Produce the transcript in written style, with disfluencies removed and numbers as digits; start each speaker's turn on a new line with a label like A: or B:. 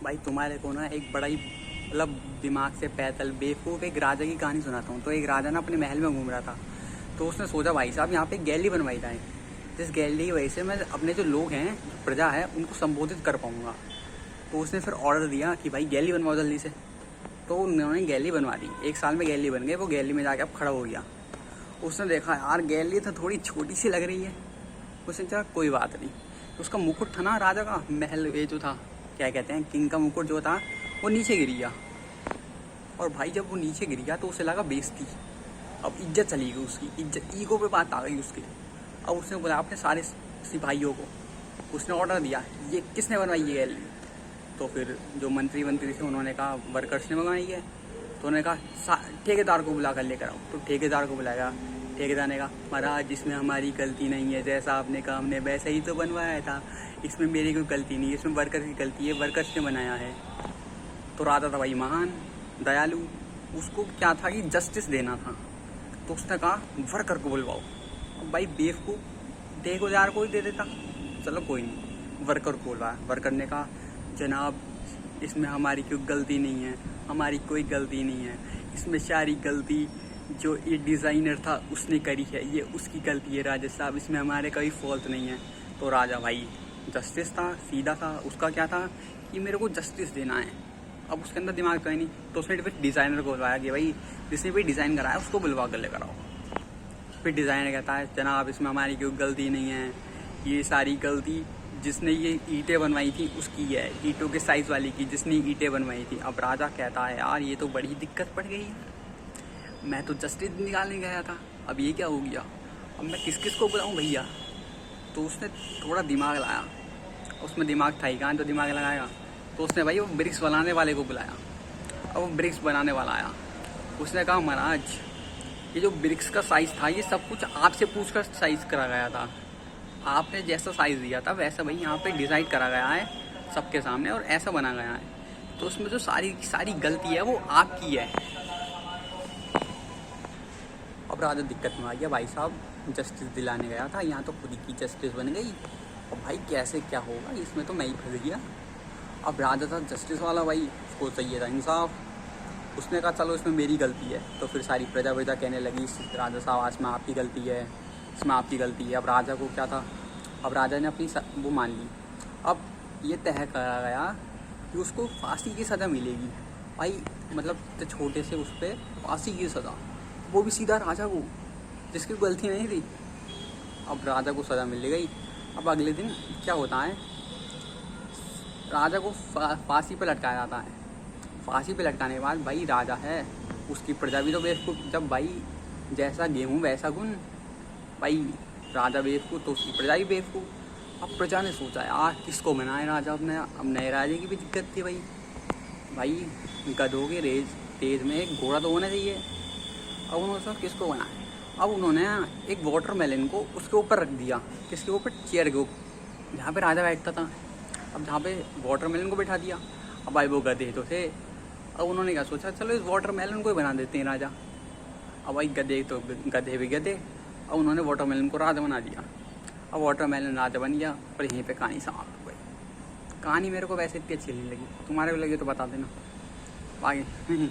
A: भाई तुम्हारे को ना एक बड़ा ही मतलब दिमाग से पैदल बेवकूफ़ एक राजा की कहानी सुनाता हूँ। तो एक राजा ना अपने महल में घूम रहा था। तो उसने सोचा भाई साहब यहाँ पे एक गैलरी बनवाई जाए, जिस गैलरी की वजह से मैं अपने जो लोग हैं, जो प्रजा है, उनको संबोधित कर पाऊँगा। तो उसने फिर ऑर्डर दिया कि भाई गैलरी बनवाओ जल्दी से। तो उन्होंने गैलरी बनवा दी। 1 साल में गैलरी बन गई। वो गैलरी में जाके अब खड़ा हो गया। उसने देखा यार गैलरी तो थोड़ी छोटी सी लग रही है। उसने कहा कोई बात नहीं। उसका मुकुट था ना राजा का, महल ये जो था, क्या कहते हैं, किंग का मुकुट जो था, वो नीचे गिर गया। और भाई जब वो नीचे गिर गया तो उसे लगा बेइज्जती। अब इज्जत चली गई उसकी, इज्जत ईगो पे बात आ गई उसकी। अब उसने बोला अपने सारे सिपाहियों को, उसने ऑर्डर दिया ये किसने बनवाई ये गैलरी। तो फिर जो मंत्री थे उन्होंने कहा वर्कर्स ने मंगाई है। तो उन्होंने कहा ठेकेदार को बुला कर लेकर आओ। तो ठेकेदार को बुलाया। ठेकेदार ने कहा महाराज इसमें हमारी गलती नहीं है, जैसा आपने कहा हमने वैसा ही तो बनवाया था, इसमें मेरी कोई गलती नहीं है, इसमें वर्कर की गलती है, वर्कर्स ने बनाया है। तो राजा था भाई महान दयालु, उसको क्या था कि जस्टिस देना था। तो उसने कहा वर्कर को बुलवाओ। अब भाई बेवकूफ़ ठेकेदार को ही दे देता, चलो कोई नहीं, वर्कर को बुलवाया। वर्कर ने कहा जनाब इसमें हमारी कोई गलती नहीं है, हमारी कोई गलती नहीं है, इसमें सारी गलती जो ये डिज़ाइनर था उसने करी है, ये उसकी गलती है राजा साहब, इसमें हमारे कोई फॉल्ट नहीं है। तो राजा भाई जस्टिस था, सीधा था, उसका क्या था कि मेरे को जस्टिस देना है। अब उसके अंदर दिमाग का ही नहीं। तो उसने फिर डिज़ाइनर को बुलवाया कि भाई जिसने भी डिज़ाइन कराया उसको बुलवा कर लेकर आओ। फिर डिज़ाइनर कहता है जनाब इसमें हमारी कोई गलती नहीं है, ये सारी गलती जिसने ये ईंटें बनवाई थी उसकी है, ईंटों के साइज़ वाली की जिसने ईंटें बनवाई थी। अब राजा कहता है यार ये तो बड़ी दिक्कत पड़ गई है, मैं तो जस्टिस निकालने गया था, अब ये क्या हो गया, अब मैं किस किस को बुलाऊं भैया। तो उसने थोड़ा दिमाग लाया, उसमें दिमाग था ही कहाँ जो दिमाग लगाएगा। तो उसने भाई वो ब्रिक्स बनाने वाले को बुलाया। अब वो ब्रिक्स बनाने वाला आया। उसने कहा महाराज ये जो ब्रिक्स का साइज़ था ये सब कुछ आपसे पूछ कर साइज़ करा गया था, आपने जैसा साइज़ दिया था वैसा भाई यहाँ पे डिज़ाइन करा गया है सबके सामने और ऐसा बना गया है। तो उसमें जो सारी गलती है वो आपकी है। अब राजा दिक्कत में आ गया, भाई साहब जस्टिस दिलाने गया था, यहाँ तो खुद की जस्टिस बन गई, और भाई कैसे क्या होगा, इसमें तो मैं ही फंस गया। अब राजा था जस्टिस वाला भाई, उसको चाहिए था इंसाफ। उसने कहा चलो इसमें मेरी गलती है। तो फिर सारी प्रजा कहने लगी राजा साहब इसमें आपकी गलती है, इसमें आपकी गलती है। अब राजा को क्या था, अब राजा ने अपनी वो मान ली। अब ये तय करा गया कि उसको फांसी की सज़ा मिलेगी भाई, मतलब तो छोटे से उस पर फांसी की सज़ा, वो भी सीधा राजा को जिसकी गलती नहीं थी। अब राजा को सज़ा मिल गई। अब अगले दिन क्या होता है, राजा को फांसी पे लटकाया जाता है। फांसी पे लटकाने के बाद भाई राजा है, उसकी प्रजा भी तो बेवकूफ़, जब भाई जैसा गेहूँ वैसा गुण, भाई राजा बेवकूफ़ तो उसकी प्रजा भी बेवकूफ़। अब प्रजा ने सोचा यार किसको बनाए राजा, अब नए राजे की भी दिक्कत थी भाई गधों के तेज में एक घोड़ा तो होना चाहिए। अब उन्होंने सोचा किसको बनाए। अब उन्होंने एक वाटरमेलन को उसके ऊपर रख दिया, किसके ऊपर, चेयर के ऊपर जहाँ पे राजा बैठता था। अब जहाँ पे वाटरमेलन को बैठा दिया। अब भाई वो गधे तो थे, अब उन्होंने क्या सोचा चलो इस वाटरमेलन को ही बना देते हैं राजा। अब भाई गधे तो गधे भी गधे, अब उन्होंने वाटरमेलन को राजा बना दिया। अब वाटरमेलन राजा बन गया और यहीं पे कहानी समाप्त हो गई। कहानी मेरे को वैसे इतनी अच्छी नहीं लगी, तुम्हारे को लगी तो बता देना आगे।